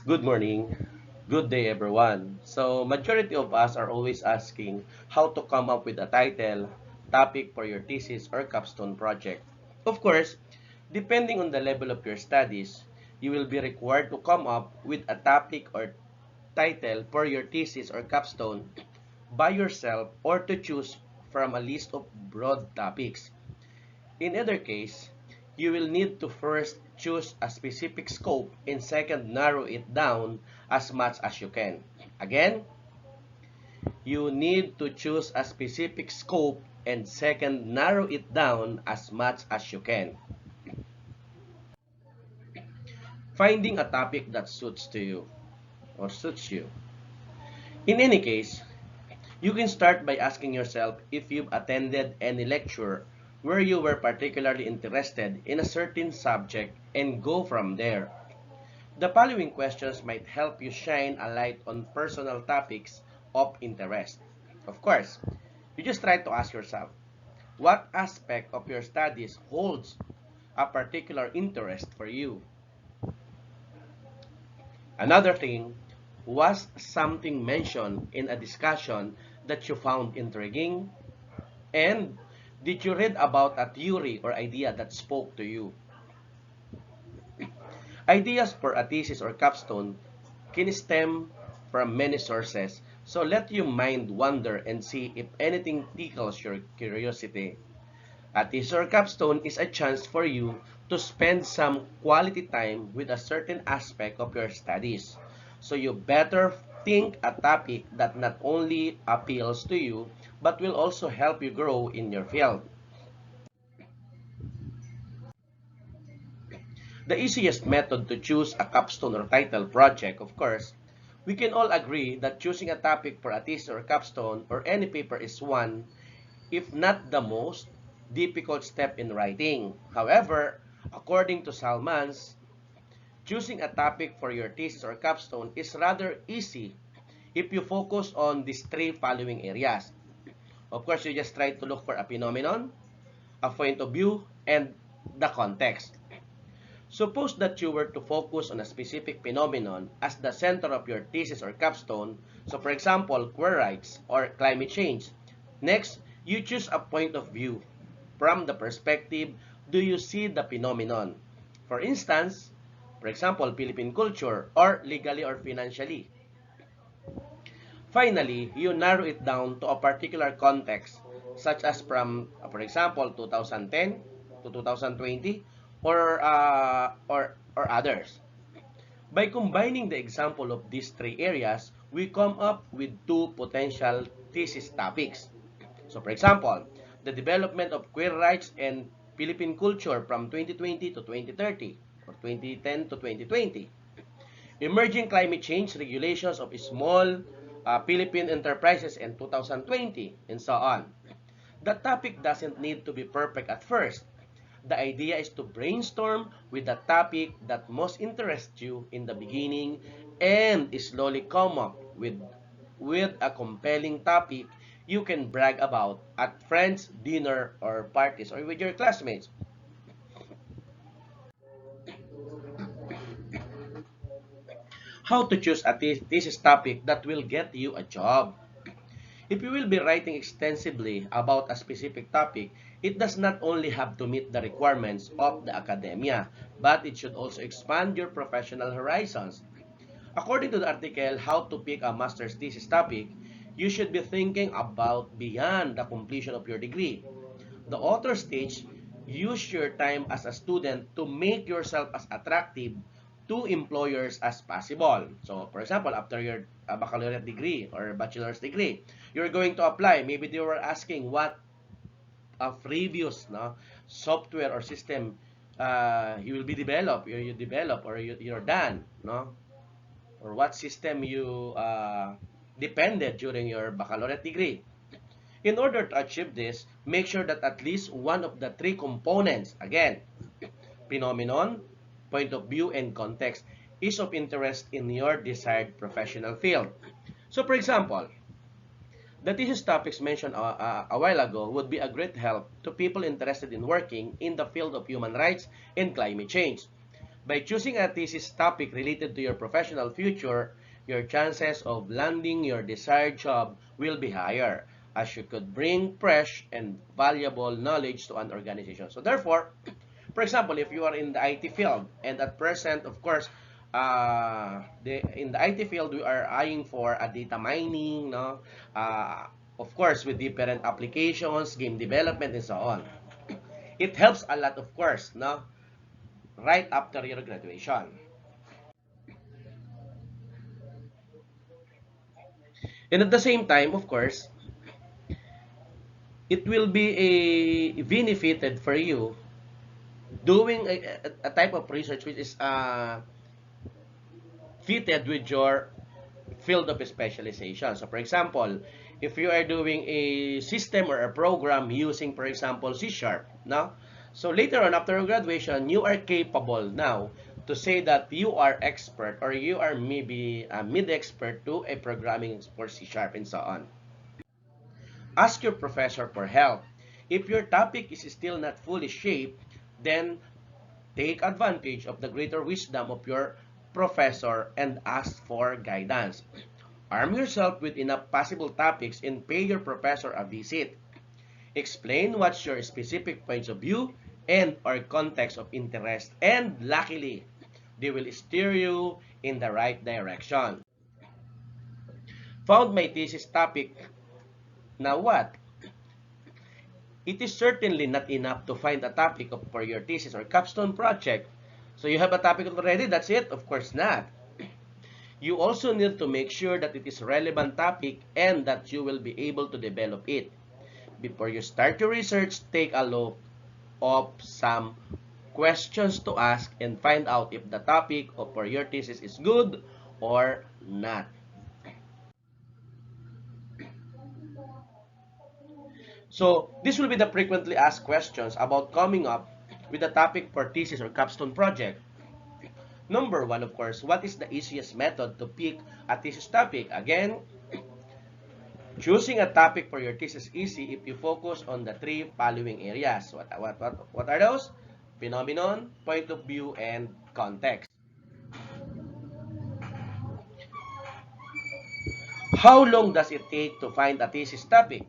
Good morning. Good day, everyone. So, majority of us are always asking how to come up with a title, topic for your thesis or capstone project. Of course, depending on the level of your studies, you will be required to come up with a topic or title for your thesis or capstone by yourself or to choose from a list of broad topics. In either case, you will need to first choose a specific scope and second narrow it down as much as you can. Again, you need to choose a specific scope and second narrow it down as much as you can. Finding a topic that suits to you or suits you. In any case, you can start by asking yourself if you've attended any lecture where you were particularly interested in a certain subject and go from there. The following questions might help you shine a light on personal topics of interest. Of course, you just try to ask yourself, what aspect of your studies holds a particular interest for you? Another thing, was something mentioned in a discussion that you found intriguing? And did you read about a theory or idea that spoke to you? Ideas for a thesis or capstone can stem from many sources, so let your mind wander and see if anything tickles your curiosity. A thesis or capstone is a chance for you to spend some quality time with a certain aspect of your studies. So you better think a topic that not only appeals to you, but will also help you grow in your field. The easiest method to choose a capstone or title project, of course, we can all agree that choosing a topic for a thesis or capstone or any paper is one, if not the most, difficult step in writing. However, according to Salmans, choosing a topic for your thesis or capstone is rather easy if you focus on these three following areas. Of course, you just try to look for a phenomenon, a point of view, and the context. Suppose that you were to focus on a specific phenomenon as the center of your thesis or capstone, so for example, queer rights or climate change. Next, you choose a point of view. From the perspective, do you see the phenomenon? For instance, for example, Philippine culture or legally or financially. Finally, you narrow it down to a particular context, such as from, for example, 2010 to 2020, or others. By combining the example of these three areas, we come up with two potential thesis topics. So, for example, the development of queer rights and Philippine culture from 2020 to 2030, or 2010 to 2020. Emerging climate change regulations of small Philippine enterprises in 2020, and so on. The topic doesn't need to be perfect at first. The idea is to brainstorm with the topic that most interests you in the beginning and slowly come up with a compelling topic you can brag about at friends' dinner or parties or with your classmates. How to choose a thesis topic that will get you a job. If you will be writing extensively about a specific topic, it does not only have to meet the requirements of the academia, but it should also expand your professional horizons. According to the article, How to Pick a Master's Thesis Topic, you should be thinking about beyond the completion of your degree. The author states, use your time as a student to make yourself as attractive to employers as possible. So, for example, after your baccalaureate degree or bachelor's degree, you're going to apply. Maybe they were asking what previous software or system you will be developed, you develop or you're done, or what system you depended during your baccalaureate degree. In order to achieve this, make sure that at least one of the three components, again, phenomenon, point of view, and context, is of interest in your desired professional field. So, for example, the thesis topics mentioned a while ago would be a great help to people interested in working in the field of human rights and climate change. By choosing a thesis topic related to your professional future, your chances of landing your desired job will be higher, as you could bring fresh and valuable knowledge to an organization. So therefore, for example, if you are in the IT field, and at present, of course, in the IT field, we are eyeing for a data mining, no? Of course, with different applications, game development, and so on. It helps a lot, of course, no? Right after your graduation. And at the same time, of course, it will be a benefited for you doing a type of research which is fitted with your field of specialization. So for example, if you are doing a system or a program using, for example, C Sharp, no? So later on, after graduation, you are capable now to say that you are expert or you are maybe a mid-expert to a programming for C Sharp and so on. Ask your professor for help. If your topic is still not fully shaped, then take advantage of the greater wisdom of your professor and ask for guidance. Arm yourself with enough possible topics and pay your professor a visit. Explain what's your specific points of view and or context of interest, and luckily, they will steer you in the right direction. Found my thesis topic. Now what? It is certainly not enough to find a topic for your thesis or capstone project. So you have a topic already, that's it? Of course not. You also need to make sure that it is a relevant topic and that you will be able to develop it. Before you start your research, take a look of some questions to ask and find out if the topic for your thesis is good or not. So this will be the frequently asked questions about coming up with a topic for thesis or capstone project. Number one, of course, what is the easiest method to pick a thesis topic? Again, choosing a topic for your thesis is easy if you focus on the three following areas. What are those? Phenomenon, point of view, and context. How long does it take to find a thesis topic?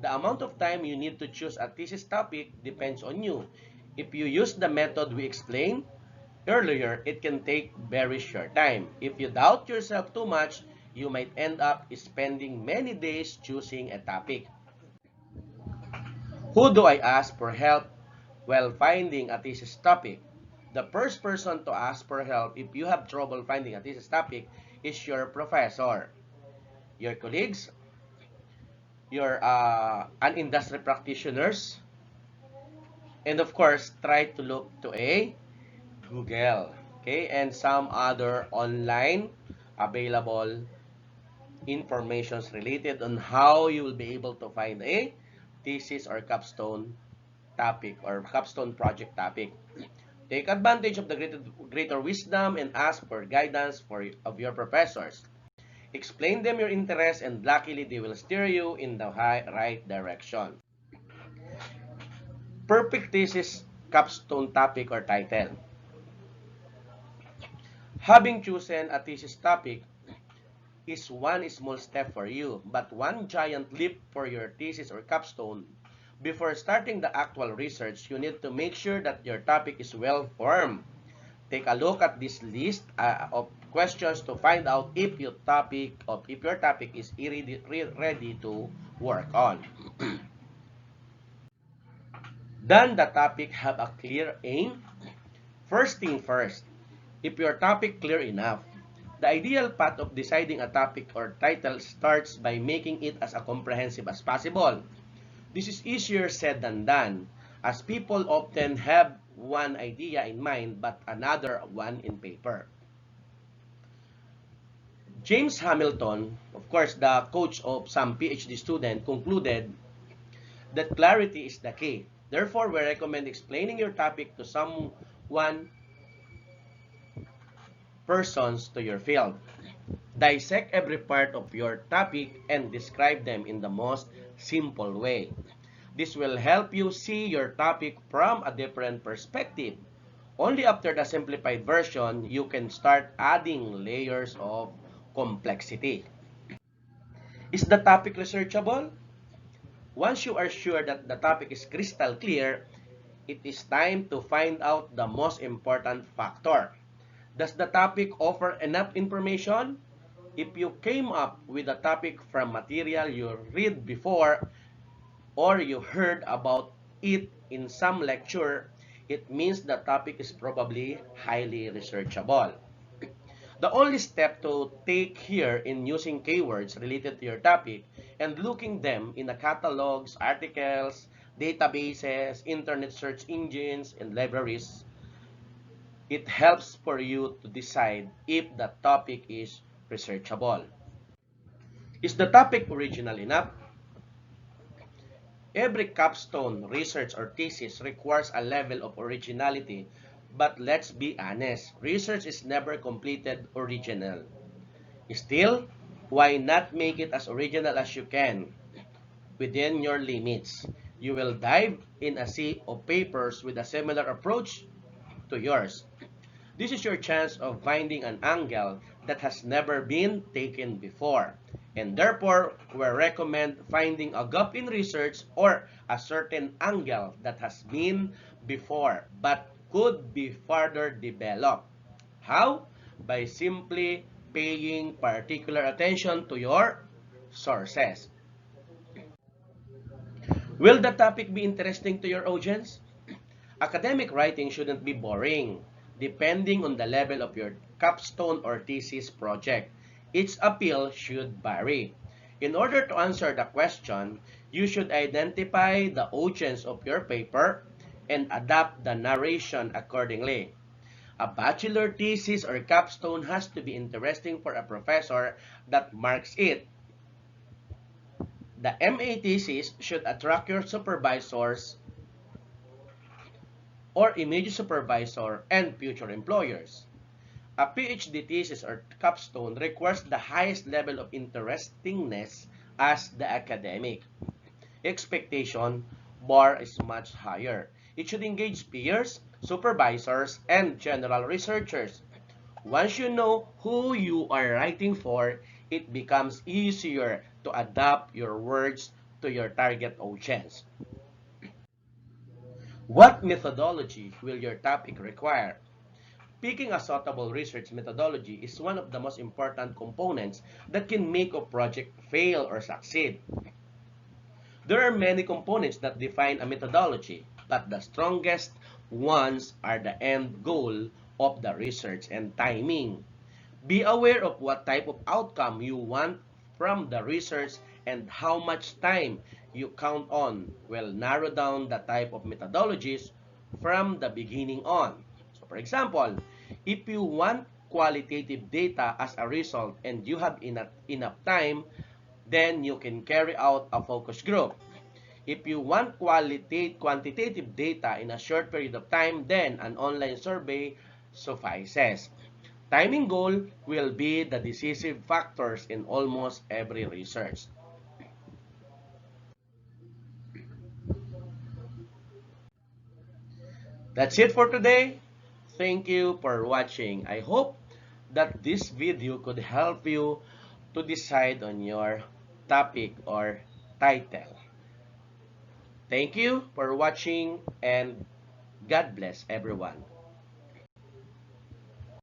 The amount of time you need to choose a thesis topic depends on you. If you use the method we explained earlier, it can take very short time. If you doubt yourself too much, you might end up spending many days choosing a topic. Who do I ask for help while finding a thesis topic? The first person to ask for help if you have trouble finding a thesis topic is your professor, your colleagues, your an industry practitioners, and of course, try to look to a Google, okay, and some other online available informations related on how you will be able to find a thesis or capstone topic or capstone project topic. Take advantage of the greater wisdom and ask for guidance of your professors. Explain them your interests and luckily they will steer you in the right direction. Perfect thesis capstone topic or title. Having chosen a thesis topic is one small step for you, but one giant leap for your thesis or capstone. Before starting the actual research, you need to make sure that your topic is well formed. Take a look at this list of questions to find out if your topic is ready to work on. Does the topic have a clear aim? First thing first, if your topic clear enough, the ideal path of deciding a topic or title starts by making it as comprehensive as possible. This is easier said than done, as people often have one idea in mind but another one in paper. James Hamilton, of course the coach of some PhD student, concluded that clarity is the key. Therefore, we recommend explaining your topic to someone persons to your field. Dissect every part of your topic and describe them in the most simple way. This will help you see your topic from a different perspective. Only after the simplified version, you can start adding layers of complexity. Is the topic researchable? Once you are sure that the topic is crystal clear, it is time to find out the most important factor. Does the topic offer enough information? If you came up with a topic from material you read before or you heard about it in some lecture, it means the topic is probably highly researchable. The only step to take here in using keywords related to your topic and looking them in the catalogs, articles, databases, internet search engines, and libraries, it helps for you to decide if the topic is researchable. Is the topic original enough? Every capstone, research, or thesis requires a level of originality, but let's be honest, research is never completed original. Still, why not make it as original as you can within your limits? You will dive in a sea of papers with a similar approach to yours. This is your chance of finding an angle that has never been taken before. And therefore, we recommend finding a gap in research or a certain angle that has been before but could be further developed. How? By simply paying particular attention to your sources. Will the topic be interesting to your audience? Academic writing shouldn't be boring, depending on the level of your capstone or thesis project. Its appeal should vary. In order to answer the question, you should identify the audience of your paper and adapt the narration accordingly. A bachelor thesis or capstone has to be interesting for a professor that marks it. The MA thesis should attract your supervisors or immediate supervisor and future employers. A PhD thesis or capstone requires the highest level of interestingness as the academic. Expectation bar is much higher. It should engage peers, supervisors, and general researchers. Once you know who you are writing for, it becomes easier to adapt your words to your target audience. What methodology will your topic require? Picking a suitable research methodology is one of the most important components that can make a project fail or succeed. There are many components that define a methodology, but the strongest ones are the end goal of the research and timing. Be aware of what type of outcome you want from the research and how much time you count on will narrow down the type of methodologies from the beginning on. So for example, if you want qualitative data as a result and you have enough time, then you can carry out a focus group. If you want quantitative data in a short period of time, then an online survey suffices. Timing goal will be the decisive factors in almost every research. That's it for today. Thank you for watching. I hope that this video could help you to decide on your topic or title. Thank you for watching and God bless everyone.